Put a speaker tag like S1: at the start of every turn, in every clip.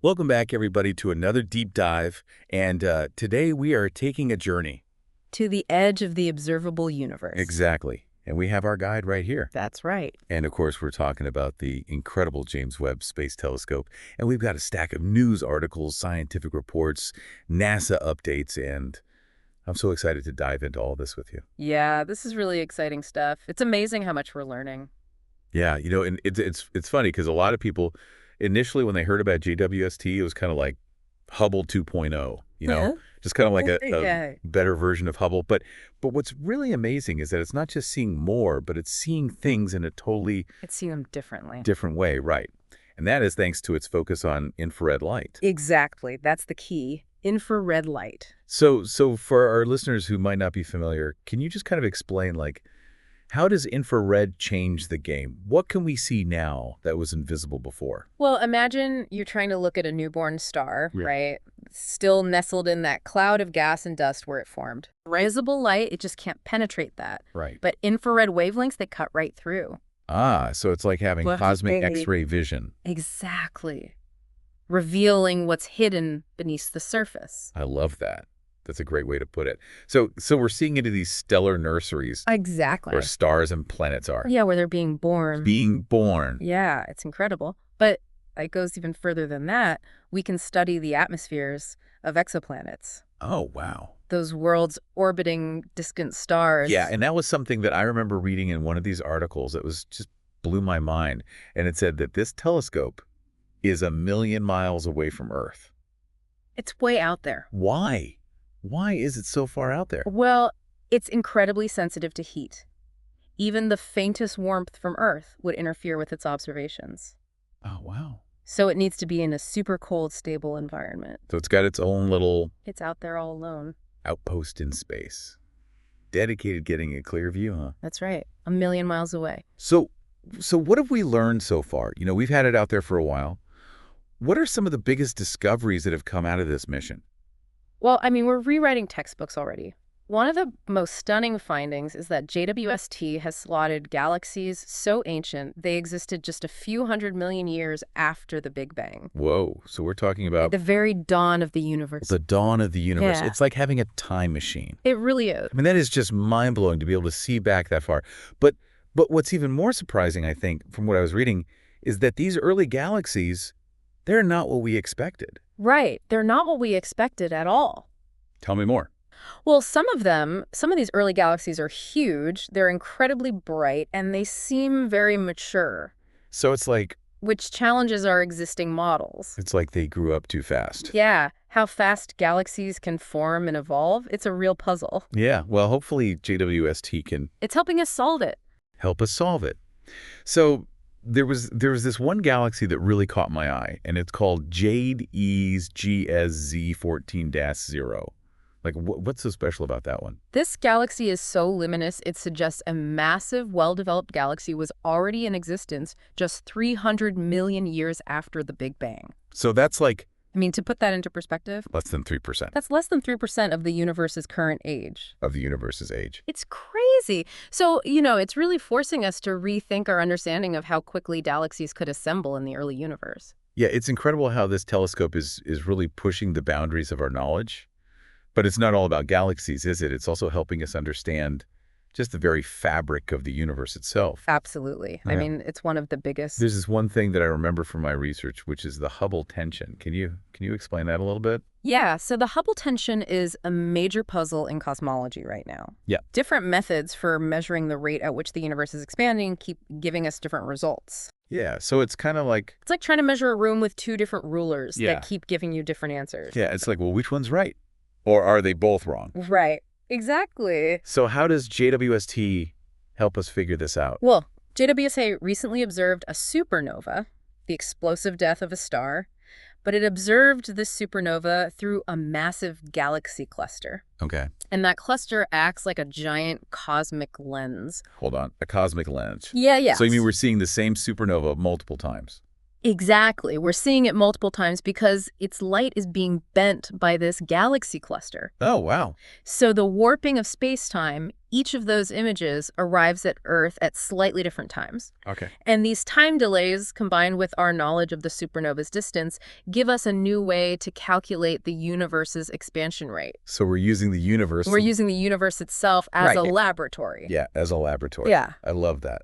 S1: Welcome back, everybody, to another deep dive. And today we are taking a journey.
S2: To the edge of the observable universe.
S1: Exactly. And we have our guide right here.
S2: That's right.
S1: And of course, we're talking about the incredible James Webb Space Telescope. And we've got a stack of news articles, scientific reports, NASA updates, and I'm so excited to dive into all this with you.
S2: Yeah, this is really exciting stuff. It's amazing how much we're learning.
S1: Yeah, and it's funny because a lot of people initially when they heard about JWST, it was kind of like Hubble 2.0,
S2: Yeah.
S1: just kind of like a
S2: Yeah.
S1: better version of Hubble. But what's really amazing is that it's not just seeing more, but it's seeing things in a totally
S2: It's seeing them differently.
S1: different way, right? And that is thanks to its focus on infrared light.
S2: Exactly. That's the key. Infrared light.
S1: So for our listeners who might not be familiar, can you just kind of explain, like, how does infrared change the game? What can we see now that was invisible before?
S2: Well, imagine you're trying to look at a newborn star,
S1: Yeah.
S2: right? Still nestled in that cloud of gas and dust where it formed. Visible light, it just can't penetrate that.
S1: Right.
S2: But infrared wavelengths, they cut right through.
S1: Ah, so it's like having
S2: Well,
S1: cosmic
S2: they-
S1: X-ray vision.
S2: Exactly. Revealing what's hidden beneath the surface.
S1: I love that. That's a great way to put it. So we're seeing into these stellar nurseries
S2: Exactly.
S1: where stars and planets are
S2: Yeah, where they're being born.
S1: being born.
S2: Yeah, it's incredible. But it goes even further than that. We can study the atmospheres of exoplanets,
S1: Oh, wow.
S2: those worlds orbiting distant stars.
S1: Yeah, and that was something that I remember reading in one of these articles that was just blew my mind. And it said that this telescope is 1,000,000 miles away from Earth.
S2: It's way out there.
S1: Why? Why is it so far out there?
S2: Well, it's incredibly sensitive to heat. Even the faintest warmth from Earth would interfere with its observations.
S1: Oh, wow.
S2: So it needs to be in a super cold, stable environment.
S1: So it's got its own little
S2: It's out there all alone.
S1: outpost in space. Dedicated getting a clear view, huh?
S2: That's right. 1,000,000 miles away.
S1: So what have we learned so far? We've had it out there for a while. What are some of the biggest discoveries that have come out of this mission?
S2: Well, I mean, we're rewriting textbooks already. One of the most stunning findings is that JWST has slotted galaxies so ancient they existed just a few 100 million years after the Big Bang.
S1: Whoa. So we're talking
S2: At
S1: about
S2: the very dawn of the universe.
S1: the dawn of the universe.
S2: Yeah.
S1: It's like having a time machine.
S2: It really is.
S1: I mean, that is just mind-blowing to be able to see back that far. But what's even more surprising, I think, from what I was reading, is that these early galaxies, they're not what we expected.
S2: Right. They're not what we expected at all.
S1: Tell me more.
S2: Well, some of these early galaxies are huge, they're incredibly bright, and they seem very mature,
S1: So it's like
S2: which challenges our existing models.
S1: they grew up too fast.
S2: Yeah, how fast galaxies can form and evolve, it's a real puzzle.
S1: Yeah, well, hopefully JWST can
S2: It's helping us solve it.
S1: help us solve it. So there was this one galaxy that really caught my eye, and it's called Jade-E's GSZ14-0. Like, what's so special about that one?
S2: This galaxy is so luminous, it suggests a massive, well-developed galaxy was already in existence just 300 million years after the Big Bang.
S1: So that's like
S2: I mean, to put that into perspective,
S1: less than 3%
S2: that's less than 3% of the universe's current age.
S1: of the universe's age.
S2: It's crazy. So, it's really forcing us to rethink our understanding of how quickly galaxies could assemble in the early universe.
S1: Yeah, it's incredible how this telescope is really pushing the boundaries of our knowledge. But it's not all about galaxies, is it? It's also helping us understand just the very fabric of the universe itself.
S2: Absolutely. I
S1: Yeah.
S2: mean, it's one of the biggest.
S1: There's this one thing that I remember from my research, which is the Hubble tension. Can you explain that a little bit?
S2: Yeah, so the Hubble tension is a major puzzle in cosmology right now.
S1: Yeah.
S2: Different methods for measuring the rate at which the universe is expanding keep giving us different results.
S1: Yeah, so it's kind of like,
S2: It's like trying to measure a room with two different rulers
S1: Yeah.
S2: that keep giving you different answers.
S1: yeah, it's like, well, which one's right? Or are they both wrong?
S2: Right. Exactly.
S1: So how does JWST help us figure this out?
S2: Well, JWST recently observed a supernova, the explosive death of a star, but it observed this supernova through a massive galaxy cluster.
S1: Okay,
S2: And that cluster acts like a giant cosmic lens.
S1: hold on. A cosmic lens.
S2: Yeah.
S1: So you mean we're seeing the same supernova multiple times?
S2: Exactly. We're seeing it multiple times because its light is being bent by this galaxy cluster.
S1: Oh, wow.
S2: So the warping of space-time, each of those images arrives at Earth at slightly different times.
S1: Okay.
S2: And these time delays, combined with our knowledge of the supernova's distance, give us a new way to calculate the universe's expansion rate.
S1: So we're using the universe.
S2: We're using the universe itself as a laboratory.
S1: Yeah, as a laboratory.
S2: Yeah.
S1: I love that.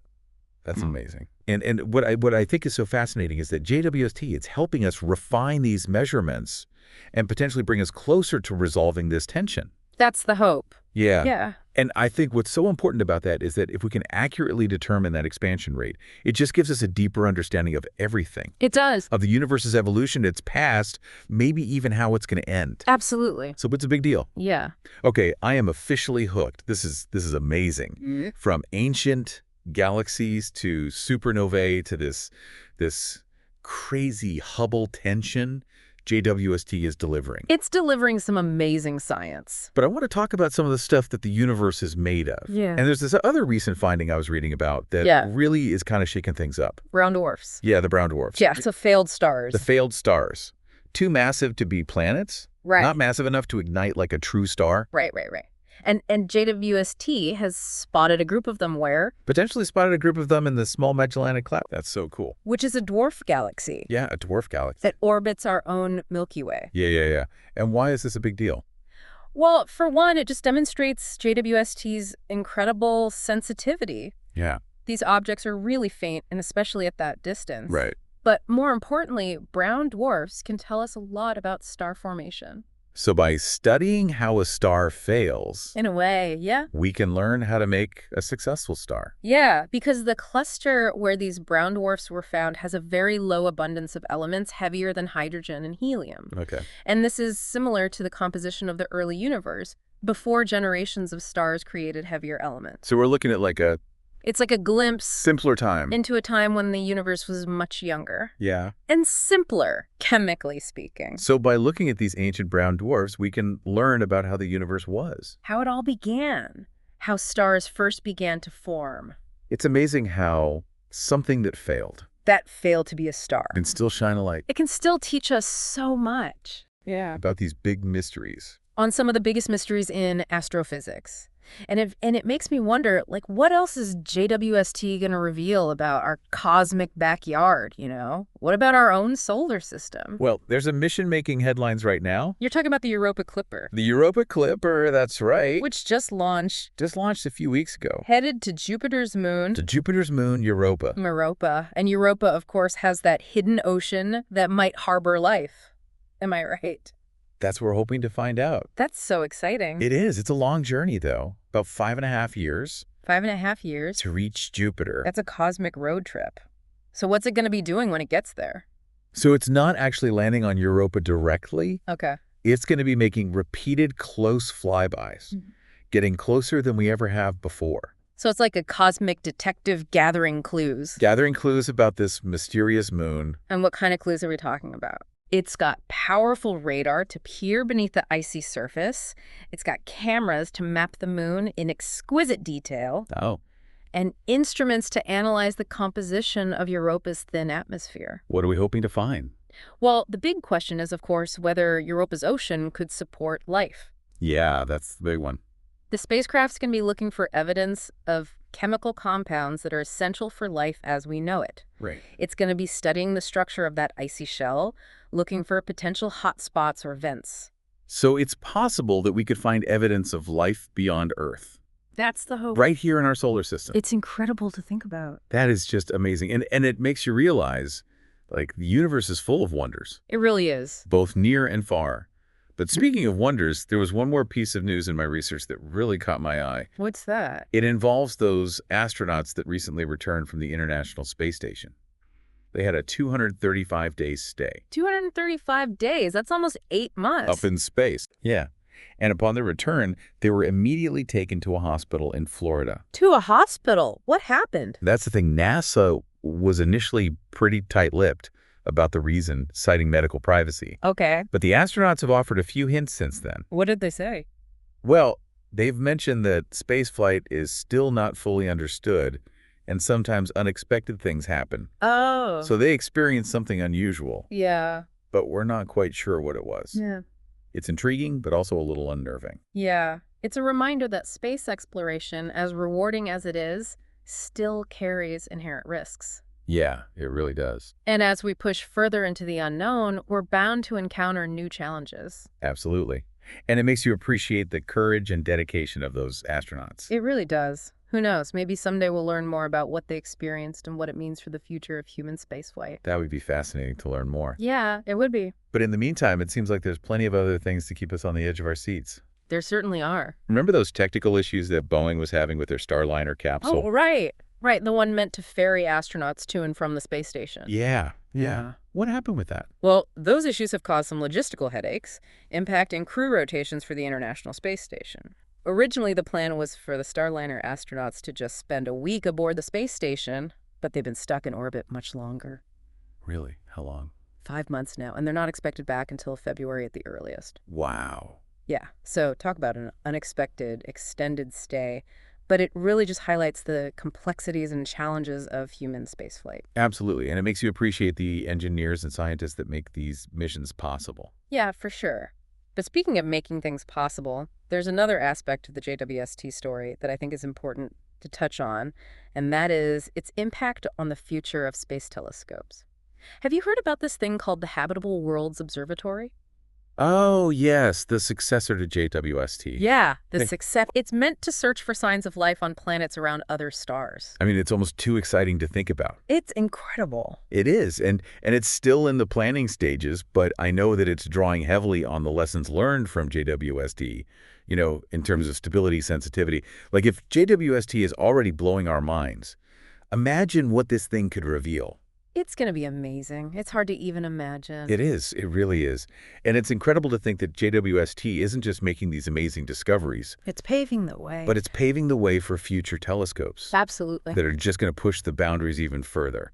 S1: That's amazing. And what I think is so fascinating is that JWST, it's helping us refine these measurements and potentially bring us closer to resolving this tension.
S2: That's the hope.
S1: Yeah.
S2: Yeah.
S1: And I think what's so important about that is that if we can accurately determine that expansion rate, it just gives us a deeper understanding of everything.
S2: It does.
S1: Of the universe's evolution, its past, maybe even how it's going to end.
S2: Absolutely.
S1: So it's a big deal.
S2: Yeah.
S1: Okay, I am officially hooked. This is amazing. From ancient galaxies to supernovae to this crazy Hubble tension, JWST is delivering.
S2: It's delivering some amazing science.
S1: But I want to talk about some of the stuff that the universe is made of.
S2: Yeah.
S1: And there's this other recent finding I was reading about that really is kind of shaking things up.
S2: Brown dwarfs.
S1: Yeah, the brown dwarfs.
S2: Yeah, so failed stars.
S1: The failed stars. Too massive to be planets.
S2: Right.
S1: Not massive enough to ignite like a true star.
S2: Right. And JWST has spotted a group of them where?
S1: Potentially spotted a group of them in the Small Magellanic Cloud. That's so cool.
S2: Which is a dwarf galaxy.
S1: Yeah, a dwarf galaxy.
S2: That orbits our own Milky Way.
S1: Yeah. And why is this a big deal?
S2: Well, for one, it just demonstrates JWST's incredible sensitivity.
S1: Yeah.
S2: These objects are really faint, and especially at that distance.
S1: Right.
S2: But more importantly, brown dwarfs can tell us a lot about star formation.
S1: So by studying how a star fails,
S2: in a way, yeah.
S1: we can learn how to make a successful star.
S2: Yeah, because the cluster where these brown dwarfs were found has a very low abundance of elements heavier than hydrogen and helium.
S1: Okay.
S2: And this is similar to the composition of the early universe, before generations of stars created heavier elements.
S1: So we're looking at like a
S2: It's like a glimpse
S1: simpler time.
S2: into a time when the universe was much younger.
S1: Yeah.
S2: And simpler, chemically speaking.
S1: So by looking at these ancient brown dwarfs, we can learn about how the universe was.
S2: How it all began. How stars first began to form.
S1: It's amazing how something that failed
S2: That failed to be a star.
S1: can still shine a light
S2: It can still teach us so much. Yeah.
S1: about these big mysteries.
S2: On some of the biggest mysteries in astrophysics. And it makes me wonder, like, what else is JWST going to reveal about our cosmic backyard, you know? What about our own solar system?
S1: Well, there's a mission making headlines right now.
S2: You're talking about the Europa Clipper.
S1: The Europa Clipper, that's right.
S2: Which just launched.
S1: Just launched a few weeks ago.
S2: Headed to Jupiter's moon.
S1: To Jupiter's moon, Europa.
S2: Europa. And Europa, of course, has that hidden ocean that might harbor life. Am I right?
S1: That's what we're hoping to find out.
S2: That's so exciting.
S1: It is. It's a long journey, though. About 5.5 years
S2: 5.5 years.
S1: to reach Jupiter.
S2: That's a cosmic road trip. So what's it going to be doing when it gets there?
S1: So it's not actually landing on Europa directly.
S2: Okay.
S1: It's going to be making repeated close flybys, getting closer than we ever have before.
S2: So it's like a cosmic detective gathering clues.
S1: Gathering clues about this mysterious moon.
S2: And what kind of clues are we talking about? It's got powerful radar to peer beneath the icy surface. It's got cameras to map the moon in exquisite detail.
S1: Oh.
S2: And instruments to analyze the composition of Europa's thin atmosphere.
S1: What are we hoping to find?
S2: Well, the big question is, of course, whether Europa's ocean could support life.
S1: Yeah, that's the big one.
S2: The spacecraft's going to be looking for evidence of chemical compounds that are essential for life as we know it.
S1: Right.
S2: It's going to be studying the structure of that icy shell, looking for potential hotspots or vents.
S1: So it's possible that we could find evidence of life beyond Earth.
S2: That's the hope.
S1: Right here in our solar system.
S2: It's incredible to think about.
S1: That is just amazing. And it makes you realize, like, the universe is full of wonders.
S2: It really is.
S1: Both near and far. But speaking of wonders, there was one more piece of news in my research that really caught my eye.
S2: What's that?
S1: It involves those astronauts that recently returned from the International Space Station. They had a 235-day stay.
S2: 235 days. That's almost 8 months.
S1: Up in space. Yeah. And upon their return, they were immediately taken to a hospital in Florida.
S2: To a hospital? What happened?
S1: That's the thing. NASA was initially pretty tight-lipped about the reason, citing medical privacy.
S2: Okay.
S1: But the astronauts have offered a few hints since then.
S2: What did they say?
S1: Well, they've mentioned that spaceflight is still not fully understood, and sometimes unexpected things happen.
S2: Oh.
S1: So they experience something unusual,
S2: Yeah.
S1: but we're not quite sure what it was.
S2: Yeah.
S1: It's intriguing, but also a little unnerving.
S2: Yeah. It's a reminder that space exploration, as rewarding as it is, still carries inherent risks.
S1: Yeah, it really does.
S2: And as we push further into the unknown, we're bound to encounter new challenges.
S1: Absolutely. And it makes you appreciate the courage and dedication of those astronauts.
S2: It really does. Who knows? Maybe someday we'll learn more about what they experienced and what it means for the future of human spaceflight.
S1: That would be fascinating to learn more.
S2: Yeah, it would be.
S1: But in the meantime, it seems like there's plenty of other things to keep us on the edge of our seats.
S2: There certainly are.
S1: Remember those technical issues that Boeing was having with their Starliner capsule?
S2: Oh, right. Right, the one meant to ferry astronauts to and from the space station.
S1: Yeah. What happened with that?
S2: Well, those issues have caused some logistical headaches, impacting crew rotations for the International Space Station. Originally, the plan was for the Starliner astronauts to just spend a week aboard the space station, but they've been stuck in orbit much longer.
S1: Really? How long?
S2: 5 months now, and they're not expected back until February at the earliest.
S1: Wow.
S2: Yeah, so talk about an unexpected, extended stay. But it really just highlights the complexities and challenges of human spaceflight.
S1: Absolutely. And it makes you appreciate the engineers and scientists that make these missions possible.
S2: Yeah, for sure. But speaking of making things possible, there's another aspect of the JWST story that I think is important to touch on, and that is its impact on the future of space telescopes. Have you heard about this thing called the Habitable Worlds Observatory?
S1: Oh, yes, the successor to JWST.
S2: Yeah,
S1: Hey.
S2: the success. It's meant to search for signs of life on planets around other stars.
S1: I mean, it's almost too exciting to think about.
S2: It's incredible.
S1: It is, and it's still in the planning stages, but I know that it's drawing heavily on the lessons learned from JWST, in terms of stability, sensitivity. Like if JWST is already blowing our minds, imagine what this thing could reveal.
S2: It's going to be amazing. It's hard to even imagine.
S1: It is. It really is. And it's incredible to think that JWST isn't just making these amazing discoveries,
S2: It's paving the way.
S1: but it's paving the way for future telescopes
S2: Absolutely.
S1: that are just going to push the boundaries even further.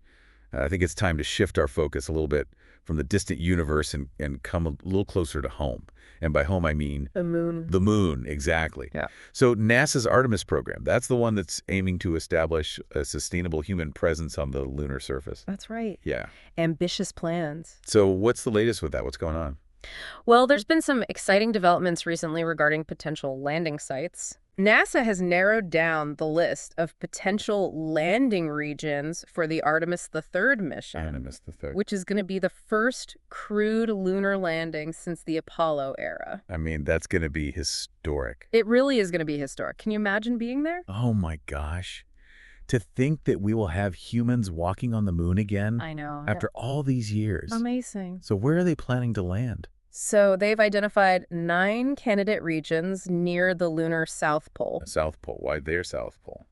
S1: I think it's time to shift our focus a little bit from the distant universe and come a little closer to home. And by home, I mean
S2: The moon.
S1: the moon, exactly.
S2: Yeah.
S1: So NASA's Artemis program, that's the one that's aiming to establish a sustainable human presence on the lunar surface.
S2: That's right.
S1: Yeah.
S2: Ambitious plans.
S1: So what's the latest with that? What's going on?
S2: Well, there's been some exciting developments recently regarding potential landing sites. NASA has narrowed down the list of potential landing regions for the Artemis III mission,
S1: Artemis the third.
S2: which is going to be the first crewed lunar landing since the Apollo era.
S1: I mean, that's going to be historic.
S2: It really is going to be historic. Can you imagine being there?
S1: Oh my gosh. To think that we will have humans walking on the moon again
S2: I know.
S1: after all these years.
S2: Amazing.
S1: So where are they planning to land?
S2: So they've identified 9 candidate regions near the lunar South Pole.
S1: South Pole. Why their South Pole?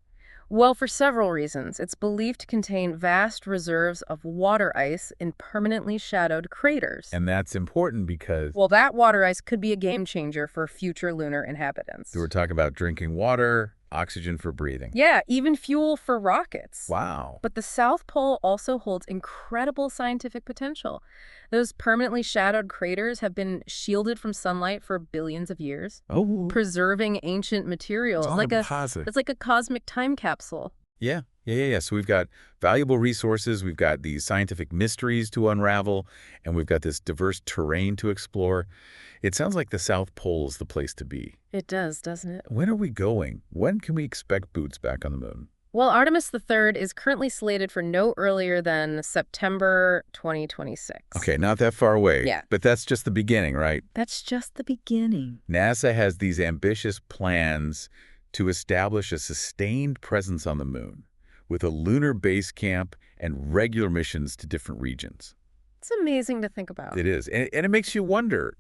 S2: Well, for several reasons. It's believed to contain vast reserves of water ice in permanently shadowed craters.
S1: And that's important because
S2: Well, that water ice could be a game changer for future lunar inhabitants.
S1: we're talking about drinking water, oxygen for breathing.
S2: Yeah, even fuel for rockets.
S1: Wow.
S2: But the South Pole also holds incredible scientific potential. Those permanently shadowed craters have been shielded from sunlight for billions of years,
S1: Oh,
S2: preserving ancient materials. It's like a cosmic time capsule.
S1: Yeah. So we've got valuable resources, we've got these scientific mysteries to unravel, and we've got this diverse terrain to explore. It sounds like the South Pole is the place to be.
S2: It does, doesn't it?
S1: When are we going? When can we expect boots back on the moon?
S2: Well, Artemis III is currently slated for no earlier than September 2026.
S1: Okay, not that far away.
S2: Yeah.
S1: But that's just the beginning, right?
S2: That's just the beginning.
S1: NASA has these ambitious plans to establish a sustained presence on the moon with a lunar base camp and regular missions to different regions.
S2: It's amazing to think about.
S1: It is. And it makes you wonder,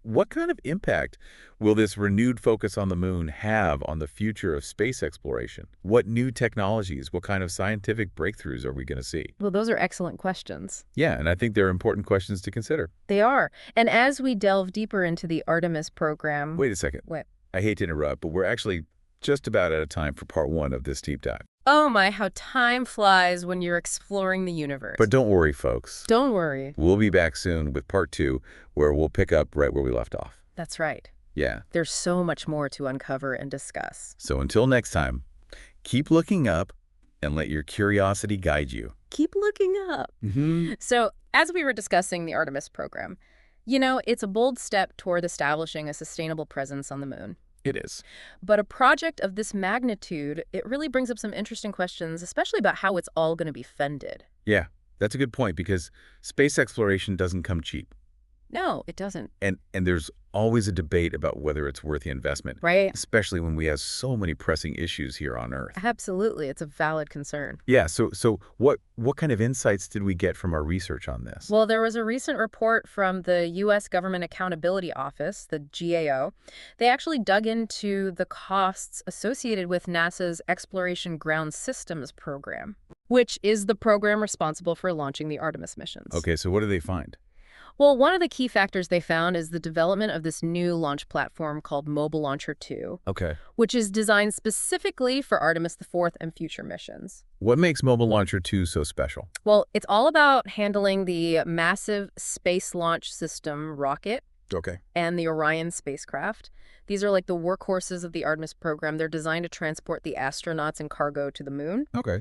S1: what kind of impact will this renewed focus on the moon have on the future of space exploration? What new technologies, what kind of scientific breakthroughs are we going to see?
S2: Well, those are excellent questions.
S1: Yeah, and I think they're important questions to consider.
S2: They are. And as we delve deeper into the Artemis program...
S1: Wait a second.
S2: What?
S1: I hate to interrupt, but we're actually just about out of time for part 1 of this deep dive.
S2: Oh my, how time flies when you're exploring the universe.
S1: But don't worry, folks.
S2: Don't worry.
S1: We'll be back soon with part 2, where we'll pick up right where we left off.
S2: That's right.
S1: Yeah.
S2: There's so much more to uncover and discuss.
S1: So until next time, keep looking up And let your curiosity guide you.
S2: Keep looking up.
S1: Mm-hmm.
S2: So, as we were discussing the Artemis program, it's a bold step toward establishing a sustainable presence on the moon.
S1: It is.
S2: But a project of this magnitude, it really brings up some interesting questions, especially about how it's all going to be funded.
S1: Yeah, that's a good point because space exploration doesn't come cheap.
S2: No, it doesn't.
S1: And there's always a debate about whether it's worth the investment,
S2: Right?
S1: especially when we have so many pressing issues here on Earth.
S2: Absolutely. It's a valid concern.
S1: Yeah, so what kind of insights did we get from our research on this?
S2: Well, there was a recent report from the U.S. Government Accountability Office, the GAO. They actually dug into the costs associated with NASA's Exploration Ground Systems program, which is the program responsible for launching the Artemis missions.
S1: Okay, so what did they find?
S2: Well, one of the key factors they found is the development of this new launch platform called Mobile Launcher 2,
S1: Okay.
S2: which is designed specifically for Artemis IV and future missions.
S1: What makes Mobile Launcher 2 so special?
S2: Well, it's all about handling the massive Space Launch System rocket
S1: Okay.
S2: and the Orion spacecraft. These are like the workhorses of the Artemis program. They're designed to transport the astronauts and cargo to the moon.
S1: Okay.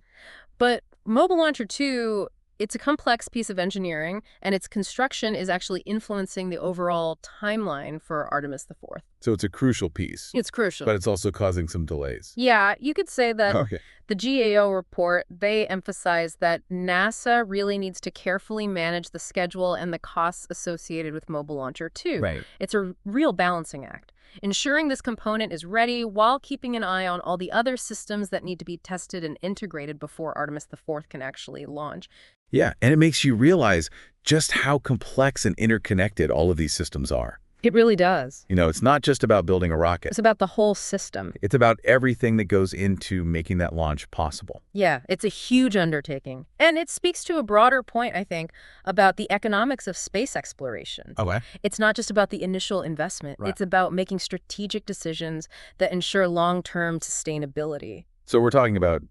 S2: But Mobile Launcher 2, it's a complex piece of engineering, and its construction is actually influencing the overall timeline for Artemis IV.
S1: So it's a crucial piece,
S2: It's crucial.
S1: but it's also causing some delays.
S2: Yeah, you could say that
S1: Okay.
S2: the GAO report, they emphasize that NASA really needs to carefully manage the schedule and the costs associated with Mobile Launcher 2.
S1: Right.
S2: It's a real balancing act, ensuring this component is ready while keeping an eye on all the other systems that need to be tested and integrated before Artemis IV can actually launch.
S1: Yeah, and it makes you realize just how complex and interconnected all of these systems are.
S2: It really does.
S1: It's not just about building a rocket.
S2: It's about the whole system.
S1: It's about everything that goes into making that launch possible.
S2: Yeah, it's a huge undertaking. And it speaks to a broader point, I think, about the economics of space exploration.
S1: Okay.
S2: It's not just about the initial investment.
S1: Right.
S2: It's about making strategic decisions that ensure long-term sustainability.
S1: So we're talking about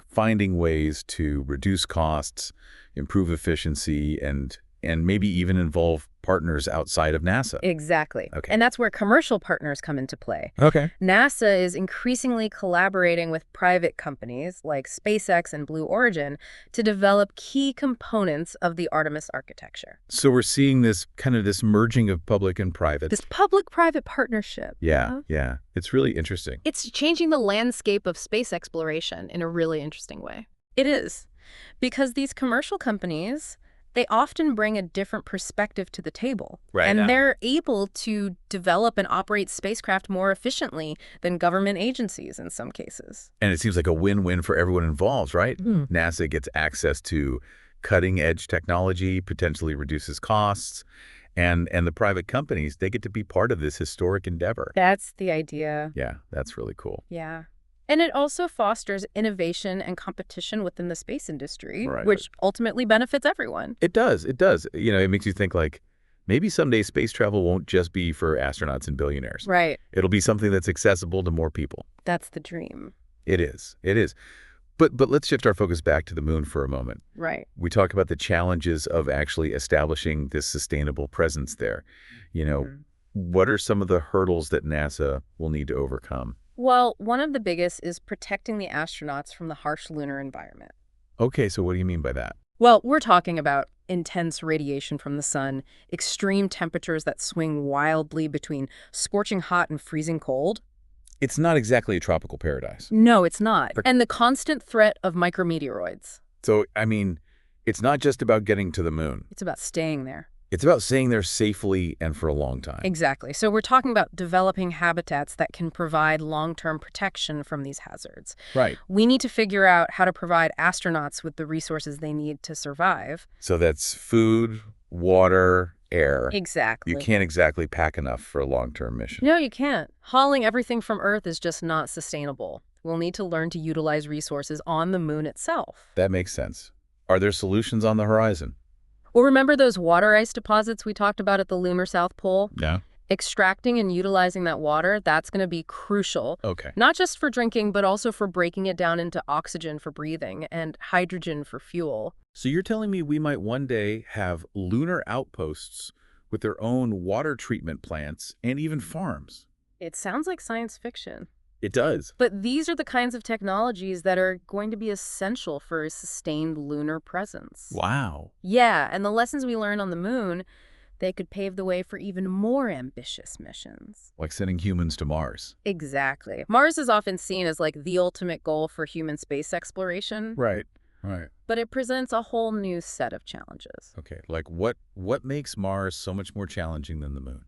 S1: finding ways to reduce costs, improve efficiency, and maybe even involve partners outside of NASA.
S2: Exactly.
S1: Okay.
S2: And that's where commercial partners come into play.
S1: Okay.
S2: NASA is increasingly collaborating with private companies like SpaceX and Blue Origin to develop key components of the Artemis architecture.
S1: So we're seeing this merging of public and private.
S2: This public-private partnership.
S1: Yeah, yeah. It's really interesting.
S2: It's changing the landscape of space exploration in a really interesting way. It is. Because these commercial companies, they often bring a different perspective to the table.
S1: Right.
S2: And they're able to develop and operate spacecraft more efficiently than government agencies in some cases.
S1: And it seems like a win-win for everyone involved, right?
S2: Mhm.
S1: NASA gets access to cutting-edge technology, potentially reduces costs, and the private companies, they get to be part of this historic endeavor.
S2: That's the idea.
S1: Yeah, that's really cool.
S2: Yeah. And it also fosters innovation and competition within the space industry,
S1: Right.
S2: which ultimately benefits everyone.
S1: It does. It does. It makes you think maybe someday space travel won't just be for astronauts and billionaires.
S2: Right.
S1: It'll be something that's accessible to more people.
S2: That's the dream.
S1: It is. It is. But let's shift our focus back to the moon for a moment.
S2: Right.
S1: We talk about the challenges of actually establishing this sustainable presence there.
S2: Mhm.
S1: What are some of the hurdles that NASA will need to overcome?
S2: Well, one of the biggest is protecting the astronauts from the harsh lunar environment.
S1: Okay, so what do you mean by that?
S2: Well, we're talking about intense radiation from the sun, extreme temperatures that swing wildly between scorching hot and freezing cold.
S1: It's not exactly a tropical paradise.
S2: No, it's not.
S1: But-
S2: And the constant threat of micrometeoroids.
S1: So, it's not just about getting to the moon.
S2: It's about staying there.
S1: It's about staying there safely and for a long time.
S2: Exactly. So we're talking about developing habitats that can provide long-term protection from these hazards.
S1: Right.
S2: We need to figure out how to provide astronauts with the resources they need to survive.
S1: So that's food, water, air.
S2: Exactly.
S1: You can't exactly pack enough for a long-term mission.
S2: No, you can't. Hauling everything from Earth is just not sustainable. We'll need to learn to utilize resources on the moon itself.
S1: That makes sense. Are there solutions on the horizon?
S2: Well, remember those water ice deposits we talked about at the lunar South Pole?
S1: Yeah.
S2: Extracting and utilizing that water, that's going to be crucial.
S1: Okay.
S2: Not just for drinking, but also for breaking it down into oxygen for breathing and hydrogen for fuel.
S1: So you're telling me we might one day have lunar outposts with their own water treatment plants and even farms?
S2: It sounds like science fiction.
S1: It does.
S2: But these are the kinds of technologies that are going to be essential for a sustained lunar presence.
S1: Wow.
S2: Yeah, and the lessons we learn on the moon, they could pave the way for even more ambitious missions.
S1: Like sending humans to Mars.
S2: Exactly. Mars is often seen as like the ultimate goal for human space exploration,
S1: Right. Right.
S2: but it presents a whole new set of challenges.
S1: Okay. Like what makes Mars so much more challenging than the moon?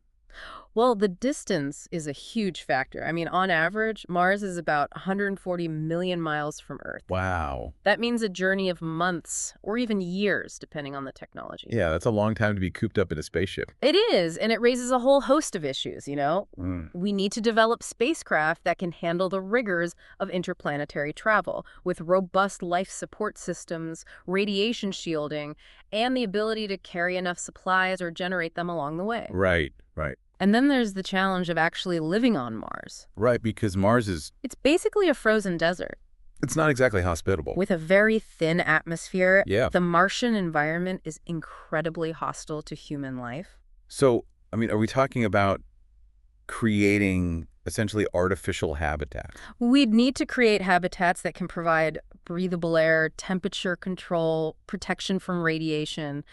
S2: Well, the distance is a huge factor. I mean, on average, Mars is about 140 million miles from Earth.
S1: Wow.
S2: That means a journey of months or even years, depending on the technology.
S1: Yeah, that's a long time to be cooped up in a spaceship.
S2: It is, and it raises a whole host of issues, you know?
S1: Mm.
S2: We need to develop spacecraft that can handle the rigors of interplanetary travel with robust life support systems, radiation shielding, and the ability to carry enough supplies or generate them along the way.
S1: Right. Right.
S2: And then there's the challenge of actually living on Mars.
S1: Right, because Mars is,
S2: It's basically a frozen desert
S1: it's not exactly hospitable.
S2: with a very thin atmosphere.
S1: Yeah.
S2: The Martian environment is incredibly hostile to human life.
S1: So, I mean, are we talking about creating essentially artificial habitat?
S2: We'd need to create habitats that can provide breathable air, temperature control, protection from radiation.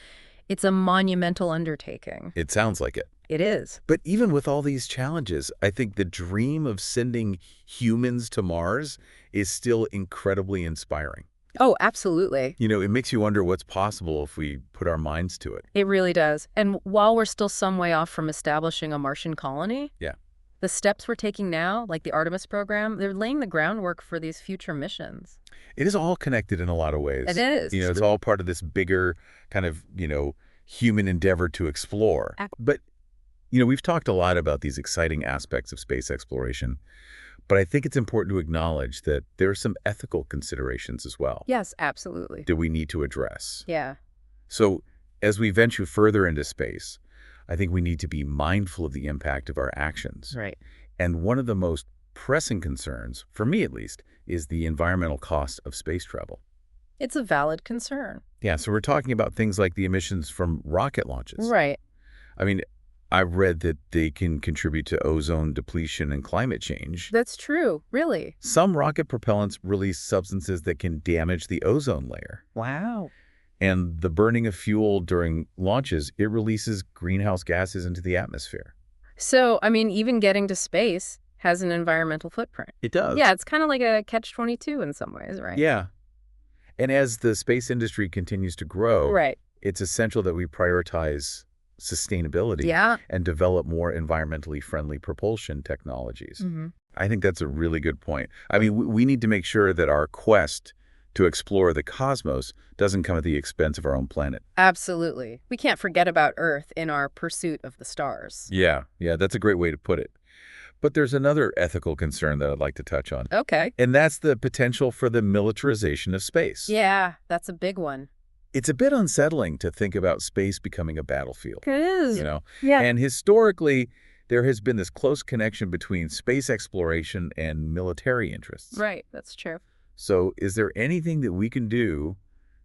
S2: It's a monumental undertaking.
S1: It sounds like it.
S2: It is.
S1: But even with all these challenges, I think the dream of sending humans to Mars is still incredibly inspiring.
S2: Oh, absolutely.
S1: You know, it makes you wonder what's possible if we put our minds to it.
S2: It really does. And while we're still some way off from establishing a Martian colony,
S1: Yeah.
S2: the steps we're taking now, like the Artemis program, they're laying the groundwork for these future missions.
S1: It is all connected in a lot of ways.
S2: It is.
S1: You know, it's all part of this bigger kind of, human endeavor to explore. But, we've talked a lot about these exciting aspects of space exploration, but I think it's important to acknowledge that there are some ethical considerations as well
S2: Yes, absolutely.
S1: that we need to address.
S2: Yeah.
S1: So as we venture further into space, I think we need to be mindful of the impact of our actions.
S2: Right.
S1: And one of the most pressing concerns, for me at least, is the environmental cost of space travel.
S2: It's a valid concern.
S1: Yeah, so we're talking about things like the emissions from rocket launches.
S2: Right.
S1: I mean, I've read that they can contribute to ozone depletion and climate change.
S2: That's true. Really.
S1: Some rocket propellants release substances that can damage the ozone layer.
S2: Wow.
S1: And the burning of fuel during launches, it releases greenhouse gases into the atmosphere.
S2: So, I mean, even getting to space has an environmental footprint.
S1: It does.
S2: Yeah, it's kind of like a catch-22 in some ways, right?
S1: Yeah. And as the space industry continues to grow,
S2: Right.
S1: it's essential that we prioritize sustainability
S2: Yeah.
S1: and develop more environmentally friendly propulsion technologies.
S2: Mm-hmm.
S1: I think that's a really good point. I mean, we need to make sure that our quest to explore the cosmos doesn't come at the expense of our own planet.
S2: Absolutely. We can't forget about Earth in our pursuit of the stars.
S1: Yeah, that's a great way to put it. But there's another ethical concern that I'd like to touch on,
S2: Okay.
S1: and that's the potential for the militarization of space.
S2: Yeah, that's a big one.
S1: It's a bit unsettling to think about space becoming a battlefield,
S2: It is. Yeah.
S1: And historically, there has been this close connection between space exploration and military interests.
S2: Right. That's true.
S1: So is there anything that we can do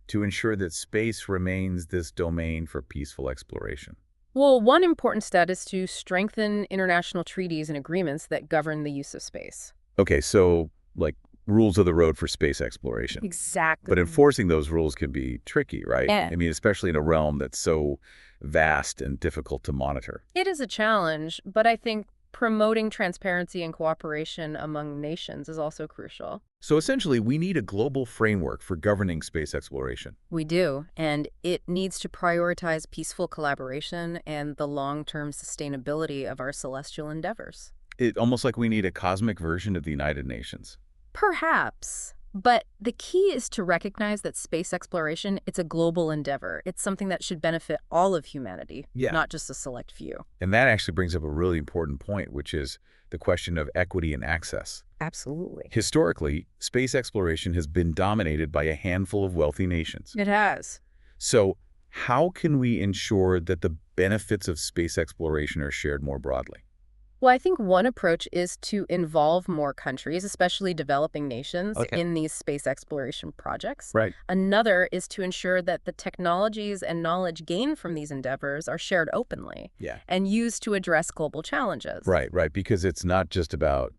S1: to ensure that space remains this domain for peaceful exploration?
S2: Well, one important step is to strengthen international treaties and agreements that govern the use of space.
S1: Okay, so like rules of the road for space exploration.
S2: Exactly.
S1: But enforcing those rules can be tricky, right?
S2: Yeah.
S1: I mean, especially in a realm that's so vast and difficult to monitor.
S2: It is a challenge, but I think promoting transparency and cooperation among nations is also crucial.
S1: So essentially, we need a global framework for governing space exploration.
S2: We do, and it needs to prioritize peaceful collaboration and the long-term sustainability of our celestial endeavors.
S1: It almost like we need a cosmic version of the United Nations.
S2: Perhaps, but the key is to recognize that space exploration, it's a global endeavor. It's something that should benefit all of humanity,
S1: Yeah.
S2: not just a select few.
S1: And that actually brings up a really important point, which is the question of equity and access.
S2: Absolutely.
S1: Historically, space exploration has been dominated by a handful of wealthy nations.
S2: It has.
S1: So how can we ensure that the benefits of space exploration are shared more broadly?
S2: Well, I think one approach is to involve more countries, especially developing nations,
S1: Okay.
S2: in these space exploration projects.
S1: Right.
S2: Another is to ensure that the technologies and knowledge gained from these endeavors are shared openly
S1: Yeah.
S2: and used to address global challenges.
S1: Right. Because it's not just about,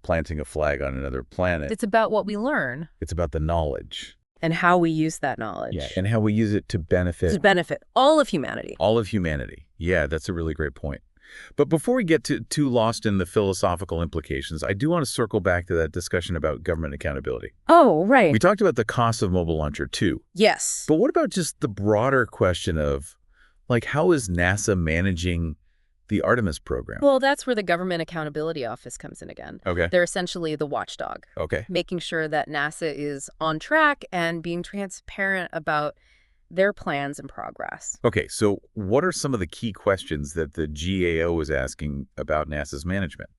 S1: planting a flag on another planet.
S2: It's about what we learn.
S1: It's about the knowledge.
S2: And how we use that knowledge.
S1: Yeah, and how we use it to benefit
S2: all of humanity.
S1: all of humanity. Yeah, that's a really great point. But before we get too lost in the philosophical implications, I do want to circle back to that discussion about government accountability.
S2: Oh, right.
S1: We talked about the cost of Mobile Launcher too.
S2: Yes.
S1: But what about just the broader question of, how is NASA managing the Artemis program?
S2: Well, that's where the Government Accountability Office comes in again.
S1: Okay.
S2: They're essentially the watchdog.
S1: Okay.
S2: Making sure that NASA is on track and being transparent about their plans and progress.
S1: Okay, so what are some of the key questions that the GAO is asking about NASA's management?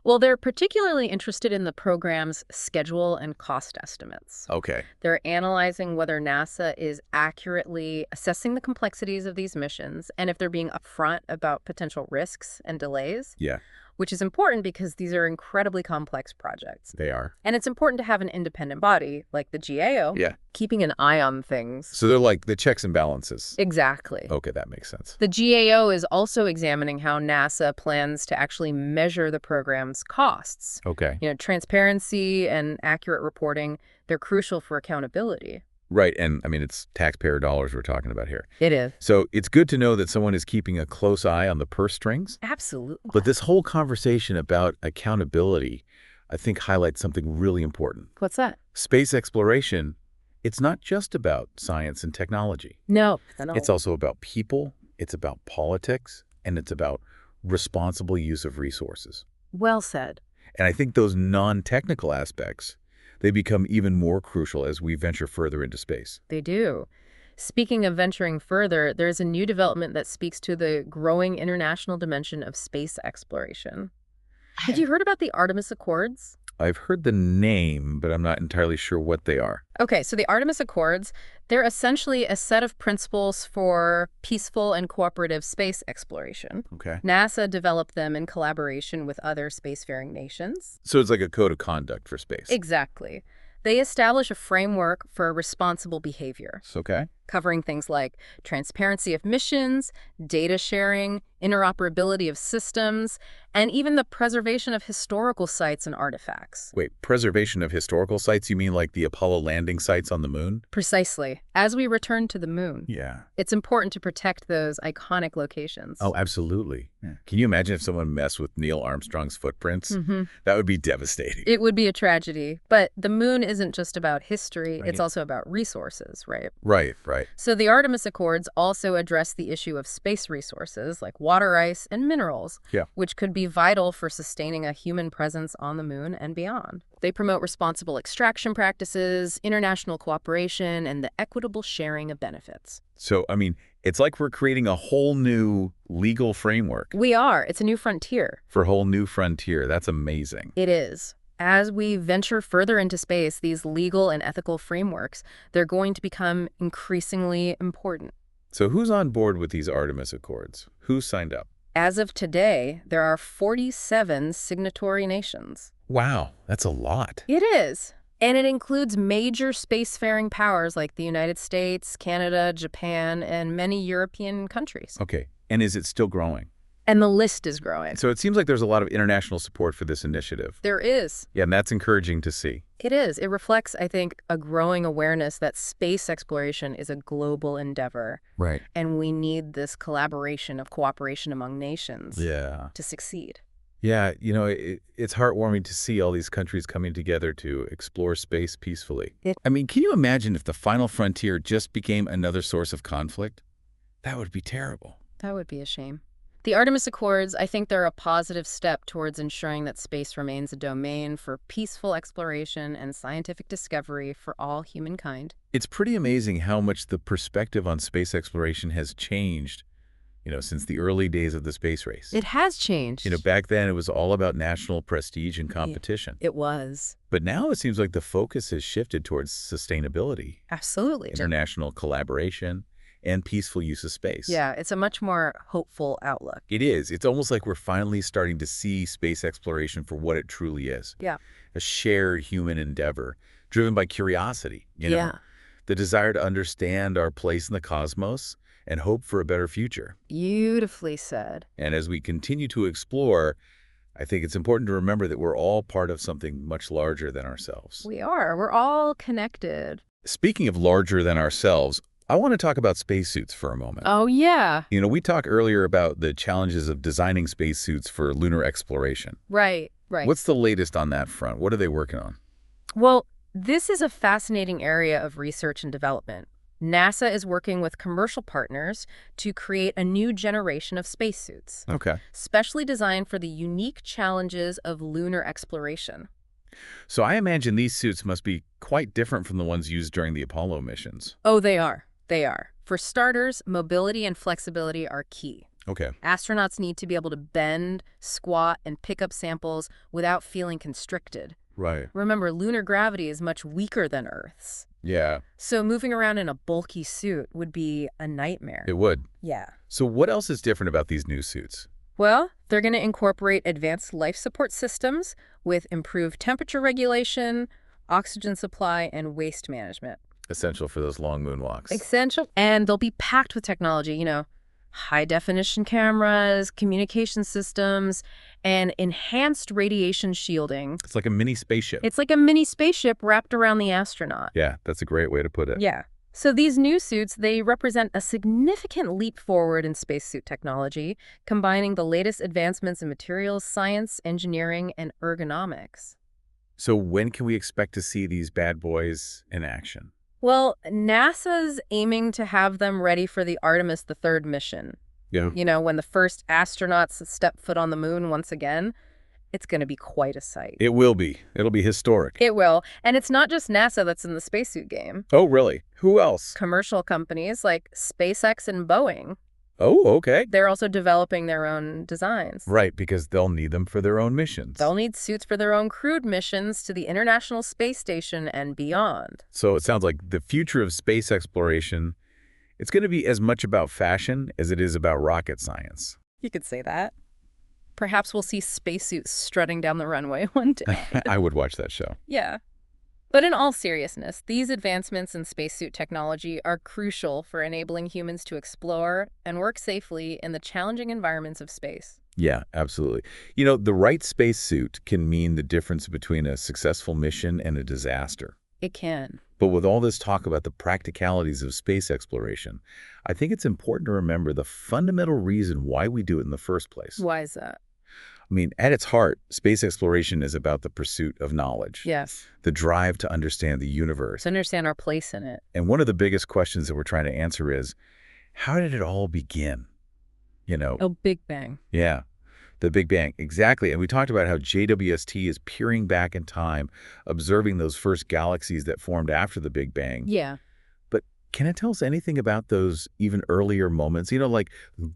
S2: Well, they're particularly interested in the program's schedule and cost estimates.
S1: Okay.
S2: They're analyzing whether NASA is accurately assessing the complexities of these missions and if they're being upfront about potential risks and delays.
S1: Yeah,
S2: Which is important because these are incredibly complex projects.
S1: they are.
S2: And it's important to have an independent body, like the GAO,
S1: Yeah.
S2: keeping an eye on things.
S1: So they're like the checks and balances.
S2: Exactly.
S1: Okay, that makes sense.
S2: The GAO is also examining how NASA plans to actually measure the program's costs.
S1: Okay.
S2: Transparency and accurate reporting, they're crucial for accountability.
S1: Right, and it's taxpayer dollars we're talking about here.
S2: It is.
S1: So it's good to know that someone is keeping a close eye on the purse strings.
S2: Absolutely.
S1: But this whole conversation about accountability, I think, highlights something really important.
S2: What's that?
S1: Space exploration, it's not just about science and technology.
S2: No.
S1: It's also about people, it's about politics, and it's about responsible use of resources.
S2: Well said.
S1: And I think those non-technical aspects, they become even more crucial as we venture further into space.
S2: They do. Speaking of venturing further, there's a new development that speaks to the growing international dimension of space exploration. Have you heard about the Artemis Accords?
S1: I've heard the name, but I'm not entirely sure what they are.
S2: Okay, so the Artemis Accords, they're essentially a set of principles for peaceful and cooperative space exploration.
S1: Okay.
S2: NASA developed them in collaboration with other spacefaring nations.
S1: So it's like a code of conduct for space.
S2: Exactly. They establish a framework for responsible behavior,
S1: Okay.
S2: covering things like transparency of missions, data sharing, interoperability of systems, and even the preservation of historical sites and artifacts.
S1: Wait, preservation of historical sites? You mean like the Apollo landing sites on the moon?
S2: Precisely. As we return to the moon,
S1: Yeah.
S2: it's important to protect those iconic locations.
S1: Oh, absolutely. Yeah. Can you imagine if someone messed with Neil Armstrong's footprints?
S2: Mm-hmm.
S1: That would be devastating.
S2: It would be a tragedy. But the moon isn't just about history,
S1: Right.
S2: it's also about resources, right?
S1: Right.
S2: So the Artemis Accords also address the issue of space resources like water ice and minerals,
S1: Yeah.
S2: which could be vital for sustaining a human presence on the moon and beyond. They promote responsible extraction practices, international cooperation, and the equitable sharing of benefits.
S1: So, it's like we're creating a whole new legal framework
S2: We are. It's a new frontier.
S1: for a whole new frontier. That's amazing.
S2: It is. As we venture further into space, these legal and ethical frameworks, they're going to become increasingly important.
S1: So who's on board with these Artemis Accords? Who signed up?
S2: As of today, there are 47 signatory nations.
S1: Wow, that's a lot.
S2: It is. And it includes major spacefaring powers like the United States, Canada, Japan, and many European countries.
S1: Okay, and is it still growing?
S2: And the list is growing.
S1: So it seems like there's a lot of international support for this initiative.
S2: There is.
S1: Yeah, and that's encouraging to see.
S2: It is. It reflects, I think, a growing awareness that space exploration is a global endeavor.
S1: Right.
S2: And we need this collaboration of cooperation among nations
S1: Yeah.
S2: to succeed.
S1: Yeah, it's heartwarming to see all these countries coming together to explore space peacefully. Can you imagine if the final frontier just became another source of conflict? That would be terrible.
S2: That would be a shame. The Artemis Accords, I think they're a positive step towards ensuring that space remains a domain for peaceful exploration and scientific discovery for all humankind.
S1: It's pretty amazing how much the perspective on space exploration has changed, since the early days of the space race.
S2: It has changed.
S1: Back then it was all about national prestige and competition.
S2: It was.
S1: But now it seems like the focus has shifted towards sustainability,
S2: Absolutely.
S1: international collaboration, and peaceful use of space.
S2: Yeah, it's a much more hopeful outlook.
S1: It is. It's almost like we're finally starting to see space exploration for what it truly is.
S2: Yeah.
S1: A shared human endeavor driven by curiosity,
S2: Yeah.
S1: the desire to understand our place in the cosmos and hope for a better future.
S2: Beautifully said.
S1: And as we continue to explore, I think it's important to remember that we're all part of something much larger than ourselves.
S2: We are. We're all connected.
S1: Speaking of larger than ourselves, I want to talk about spacesuits for a moment.
S2: Oh, yeah.
S1: We talked earlier about the challenges of designing spacesuits for lunar exploration.
S2: Right, right.
S1: What's the latest on that front? What are they working on?
S2: Well, this is a fascinating area of research and development. NASA is working with commercial partners to create a new generation of spacesuits,
S1: Okay.
S2: specially designed for the unique challenges of lunar exploration.
S1: So I imagine these suits must be quite different from the ones used during the Apollo missions.
S2: Oh, they are. They are. For starters, mobility and flexibility are key.
S1: Okay.
S2: Astronauts need to be able to bend, squat, and pick up samples without feeling constricted.
S1: Right.
S2: Remember, lunar gravity is much weaker than Earth's.
S1: Yeah,
S2: So moving around in a bulky suit would be a nightmare.
S1: it would.
S2: Yeah.
S1: So what else is different about these new suits?
S2: Well, they're going to incorporate advanced life support systems with improved temperature regulation, oxygen supply, and waste management.
S1: Essential for those long moonwalks.
S2: Essential. And they'll be packed with technology, high-definition cameras, communication systems, and enhanced radiation shielding.
S1: It's like a mini spaceship.
S2: It's like a mini spaceship wrapped around the astronaut.
S1: Yeah, that's a great way to put it.
S2: Yeah. So these new suits, they represent a significant leap forward in spacesuit technology, combining the latest advancements in materials science, engineering, and ergonomics.
S1: So when can we expect to see these bad boys in action?
S2: Well, NASA's aiming to have them ready for the Artemis III mission.
S1: Yeah.
S2: When the first astronauts step foot on the moon once again, it's going to be quite a sight.
S1: It will be. It'll be historic.
S2: It will. And it's not just NASA that's in the spacesuit game.
S1: Oh, really? Who else?
S2: Commercial companies like SpaceX and Boeing,
S1: Oh, okay.
S2: they're also developing their own designs.
S1: Right, because they'll need them for their own missions.
S2: They'll need suits for their own crewed missions to the International Space Station and beyond.
S1: So it sounds like the future of space exploration, it's going to be as much about fashion as it is about rocket science.
S2: You could say that. Perhaps we'll see spacesuits strutting down the runway one day.
S1: I would watch that show.
S2: Yeah. But in all seriousness, these advancements in spacesuit technology are crucial for enabling humans to explore and work safely in the challenging environments of space.
S1: Yeah, absolutely. The right spacesuit can mean the difference between a successful mission and a disaster.
S2: It can.
S1: But with all this talk about the practicalities of space exploration, I think it's important to remember the fundamental reason why we do it in the first place.
S2: Why is that?
S1: At its heart, space exploration is about the pursuit of knowledge.
S2: Yes.
S1: The drive to understand the universe.
S2: To understand our place in it.
S1: And one of the biggest questions that we're trying to answer is, how did it all begin?
S2: Oh, Big Bang.
S1: Yeah, the Big Bang, exactly. And we talked about how JWST is peering back in time, observing those first galaxies that formed after the Big Bang.
S2: Yeah.
S1: But can it tell us anything about those even earlier moments? Like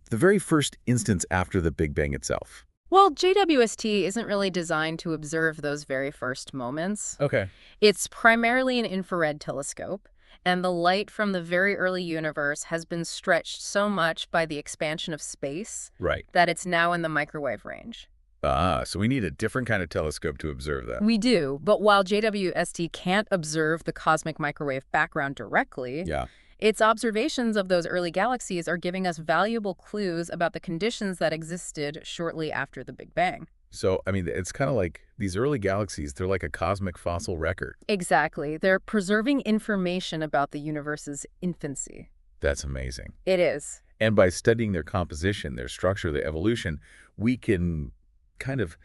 S1: the very first instance after the Big Bang itself?
S2: Well, JWST isn't really designed to observe those very first moments.
S1: Okay.
S2: It's primarily an infrared telescope, and the light from the very early universe has been stretched so much by the expansion of space
S1: Right.
S2: that it's now in the microwave range.
S1: So we need a different kind of telescope to observe that.
S2: We do, but while JWST can't observe the cosmic microwave background directly,
S1: Yeah.
S2: its observations of those early galaxies are giving us valuable clues about the conditions that existed shortly after the Big Bang.
S1: So, it's kind of like these early galaxies, they're like a cosmic fossil record.
S2: Exactly. They're preserving information about the universe's infancy.
S1: That's amazing.
S2: It is.
S1: And by studying their composition, their structure, their evolution, we can kind of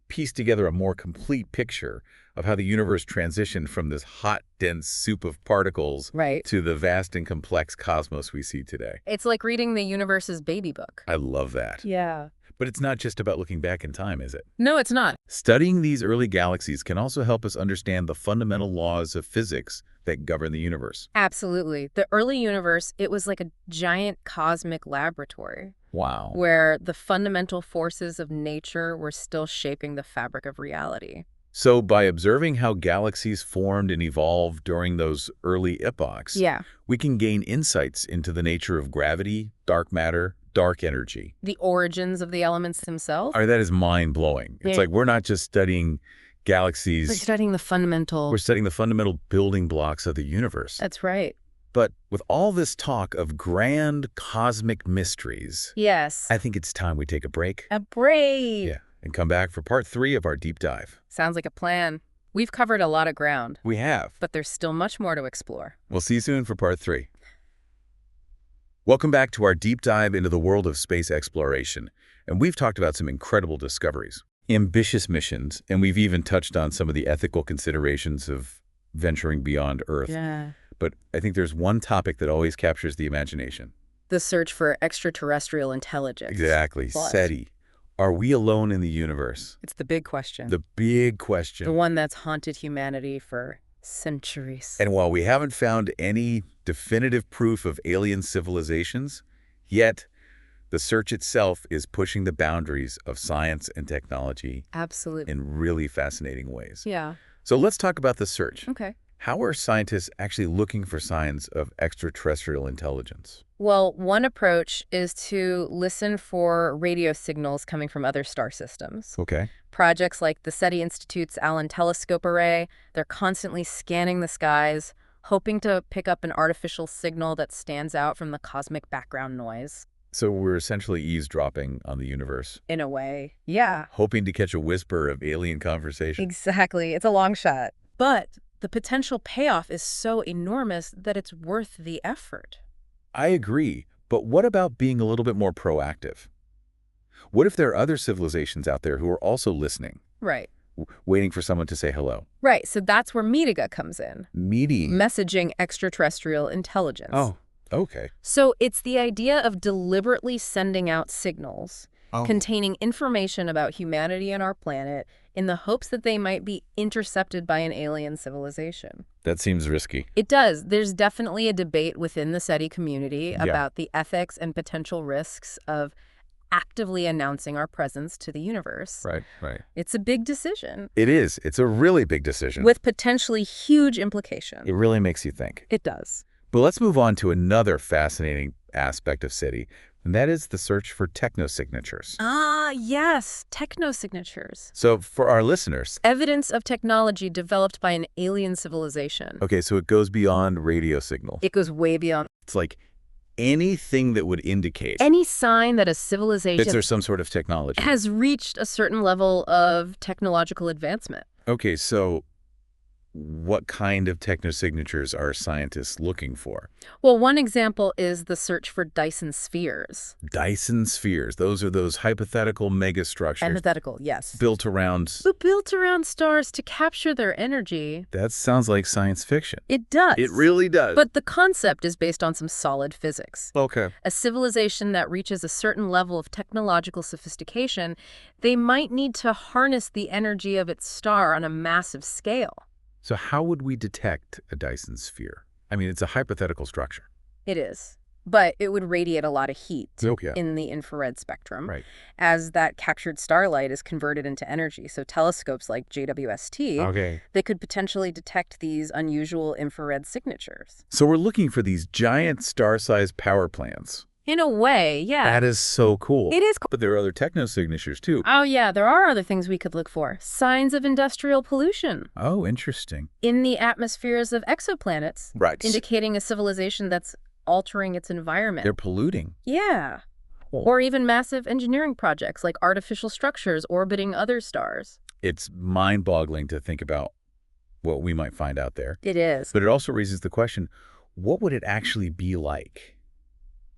S1: piece together a more complete picture of how the universe transitioned from this hot, dense soup of particles
S2: Right.
S1: to the vast and complex cosmos we see today.
S2: It's like reading the universe's baby book.
S1: I love that.
S2: Yeah.
S1: But it's not just about looking back in time, is it?
S2: No, it's not.
S1: Studying these early galaxies can also help us understand the fundamental laws of physics that govern the universe.
S2: Absolutely. The early universe, it was like a giant cosmic laboratory
S1: Wow.
S2: where the fundamental forces of nature were still shaping the fabric of reality.
S1: So by observing how galaxies formed and evolved during those early epochs,
S2: Yeah.
S1: we can gain insights into the nature of gravity, dark matter, dark energy.
S2: The origins of the elements themselves.
S1: That is mind-blowing. It's
S2: Yeah.
S1: like we're not just studying galaxies.
S2: We're studying the fundamental.
S1: We're studying the fundamental building blocks of the universe.
S2: That's right.
S1: But with all this talk of grand cosmic mysteries,
S2: Yes.
S1: I think it's time we take a break.
S2: A break.
S1: Yeah. and come back for part 3 of our deep dive.
S2: Sounds like a plan. We've covered a lot of ground,
S1: We have.
S2: but there's still much more to explore.
S1: We'll see you soon for part 3. Welcome back to our deep dive into the world of space exploration, and we've talked about some incredible discoveries, ambitious missions, and we've even touched on some of the ethical considerations of venturing beyond Earth.
S2: Yeah.
S1: But I think there's one topic that always captures the imagination.
S2: The search for extraterrestrial intelligence.
S1: Exactly.
S2: Plus.
S1: SETI. Are we alone in the universe?
S2: It's the big question.
S1: The big question.
S2: The one that's haunted humanity for centuries.
S1: And while we haven't found any definitive proof of alien civilizations, yet the search itself is pushing the boundaries of science and technology
S2: Absolutely.
S1: in really fascinating ways.
S2: Yeah.
S1: So let's talk about the search.
S2: Okay.
S1: How are scientists actually looking for signs of extraterrestrial intelligence?
S2: Well, one approach is to listen for radio signals coming from other star systems.
S1: Okay.
S2: Projects like the SETI Institute's Allen Telescope Array, they're constantly scanning the skies, hoping to pick up an artificial signal that stands out from the cosmic background noise.
S1: So we're essentially eavesdropping on the universe,
S2: In a way. Yeah.
S1: hoping to catch a whisper of alien conversation.
S2: Exactly. It's a long shot. But the potential payoff is so enormous that it's worth the effort.
S1: I agree, but what about being a little bit more proactive? What if there are other civilizations out there who are also listening,
S2: Right.
S1: waiting for someone to say hello?
S2: Right. So that's where Mitiga comes in.
S1: Meeting.
S2: Messaging extraterrestrial intelligence.
S1: Oh, okay.
S2: So it's the idea of deliberately sending out signals
S1: Oh.
S2: containing information about humanity and our planet in the hopes that they might be intercepted by an alien civilization.
S1: That seems risky.
S2: It does. There's definitely a debate within the SETI community
S1: Yeah.
S2: about the ethics and potential risks of actively announcing our presence to the universe.
S1: Right.
S2: It's a big decision
S1: It is. It's a really big decision.
S2: with potentially huge implications.
S1: It really makes you think.
S2: It does.
S1: But let's move on to another fascinating aspect of SETI, and that is the search for technosignatures.
S2: Ah, yes, technosignatures.
S1: So for our listeners,
S2: Evidence of technology developed by an alien civilization.
S1: okay, so it goes beyond radio signal.
S2: It goes way beyond
S1: It's like anything that would indicate
S2: any sign that a
S1: that
S2: civilization
S1: there's some sort of technology.
S2: has reached a certain level of technological advancement.
S1: Okay, so what kind of technosignatures are scientists looking for?
S2: Well, one example is the search for Dyson spheres.
S1: Dyson spheres. Those are those hypothetical megastructures
S2: Hypothetical, yes.
S1: built around...
S2: But built around stars to capture their energy.
S1: That sounds like science fiction.
S2: It does.
S1: It really does.
S2: But the concept is based on some solid physics.
S1: Okay.
S2: A civilization that reaches a certain level of technological sophistication, they might need to harness the energy of its star on a massive scale.
S1: So how would we detect a Dyson sphere? I mean, it's a hypothetical structure.
S2: It is. But it would radiate a lot of heat
S1: Okay.
S2: in the infrared spectrum
S1: Right.
S2: as that captured starlight is converted into energy. So telescopes like JWST,
S1: Okay.
S2: they could potentially detect these unusual infrared signatures.
S1: So we're looking for these giant star-sized power plants.
S2: In a way, yeah.
S1: That is so cool.
S2: It is cool.
S1: But there are other technosignatures too.
S2: Oh, yeah, there are other things we could look for. Signs of industrial pollution
S1: Oh, interesting.
S2: in the atmospheres of exoplanets,
S1: Right.
S2: indicating a civilization that's altering its environment.
S1: They're polluting.
S2: Yeah.
S1: Oh.
S2: Or even massive engineering projects like artificial structures orbiting other stars.
S1: It's mind-boggling to think about what we might find out there.
S2: It is.
S1: But it also raises the question, what would it actually be like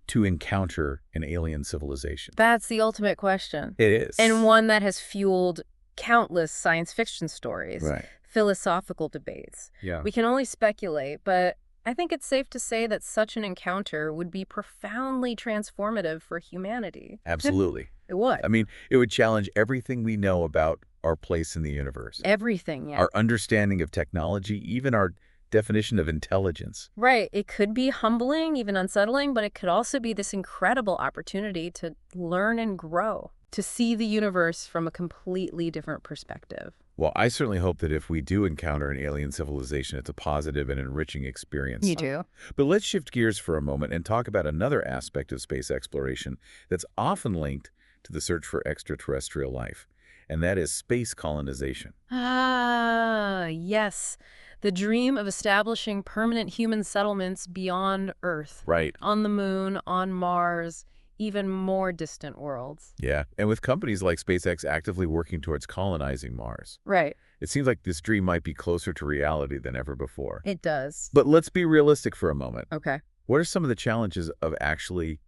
S1: to encounter an alien civilization?
S2: That's the ultimate question.
S1: It is.
S2: And one that has fueled countless science fiction stories,
S1: Right.
S2: philosophical debates.
S1: Yeah.
S2: We can only speculate, but I think it's safe to say that such an encounter would be profoundly transformative for humanity.
S1: Absolutely.
S2: It would.
S1: I mean, it would challenge everything we know about our place in the universe.
S2: Everything, yeah.
S1: Our understanding of technology, even our definition of intelligence.
S2: Right. It could be humbling, even unsettling, but it could also be this incredible opportunity to learn and grow, to see the universe from a completely different perspective.
S1: Well, I certainly hope that if we do encounter an alien civilization, it's a positive and enriching experience.
S2: Me too.
S1: But let's shift gears for a moment and talk about another aspect of space exploration that's often linked to the search for extraterrestrial life, and that is space colonization.
S2: Ah, yes. The dream of establishing permanent human settlements beyond Earth.
S1: Right.
S2: On the moon, on Mars, even more distant worlds.
S1: Yeah, and with companies like SpaceX actively working towards colonizing Mars,
S2: Right.
S1: it seems like this dream might be closer to reality than ever before.
S2: It does.
S1: But let's be realistic for a moment.
S2: Okay.
S1: What are some of the challenges of actually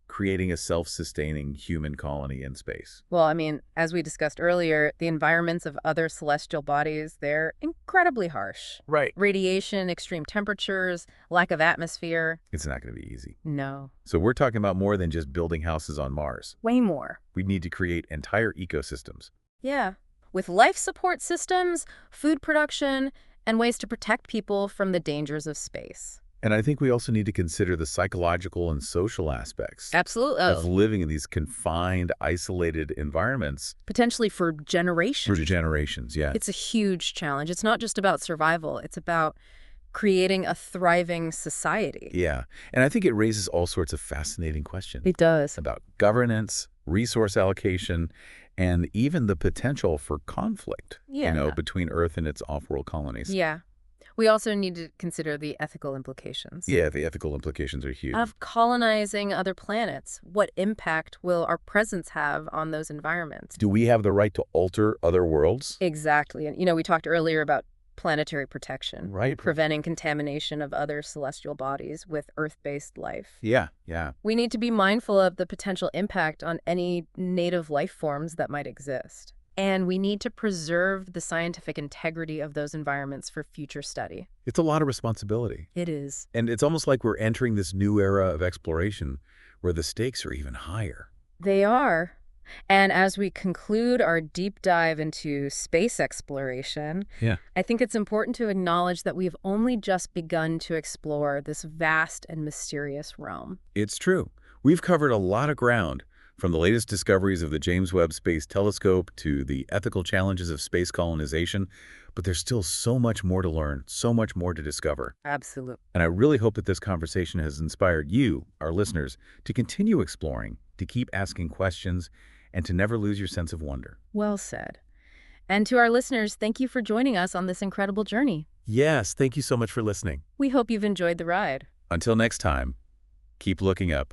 S1: creating a self-sustaining human colony in space?
S2: Well, I mean, as we discussed earlier, the environments of other celestial bodies, they're incredibly harsh.
S1: Right.
S2: Radiation, extreme temperatures, lack of atmosphere.
S1: It's not going to be easy.
S2: No.
S1: So we're talking about more than just building houses on Mars.
S2: Way more.
S1: We need to create entire ecosystems.
S2: Yeah. With life support systems, food production, and ways to protect people from the dangers of space.
S1: And I think we also need to consider the psychological and social aspects
S2: Absolutely.
S1: of living in these confined, isolated environments
S2: Potentially for generations.
S1: for generations. Yeah.
S2: It's a huge challenge. It's not just about survival. It's about creating a thriving society.
S1: Yeah. And I think it raises all sorts of fascinating questions
S2: It does.
S1: about governance, resource allocation, and even the potential for conflict,
S2: Yeah.
S1: between Earth and its off-world colonies.
S2: Yeah. We also need to consider the ethical implications.
S1: Yeah, the ethical implications are huge.
S2: Of colonizing other planets. What impact will our presence have on those environments?
S1: Do we have the right to alter other worlds?
S2: Exactly. And, we talked earlier about planetary protection.
S1: Right.
S2: Preventing contamination of other celestial bodies with Earth-based life.
S1: Yeah, yeah.
S2: We need to be mindful of the potential impact on any native life forms that might exist. And we need to preserve the scientific integrity of those environments for future study.
S1: It's a lot of responsibility.
S2: It is.
S1: And it's almost like we're entering this new era of exploration where the stakes are even higher.
S2: They are. And as we conclude our deep dive into space exploration,
S1: Yeah.
S2: I think it's important to acknowledge that we've only just begun to explore this vast and mysterious realm.
S1: It's true. We've covered a lot of ground, from the latest discoveries of the James Webb Space Telescope to the ethical challenges of space colonization, but there's still so much more to learn, so much more to discover.
S2: Absolutely.
S1: And I really hope that this conversation has inspired you, our listeners, to continue exploring, to keep asking questions, and to never lose your sense of wonder.
S2: Well said. And to our listeners, thank you for joining us on this incredible journey.
S1: Yes, thank you so much for listening.
S2: We hope you've enjoyed the ride.
S1: Until next time, keep looking up.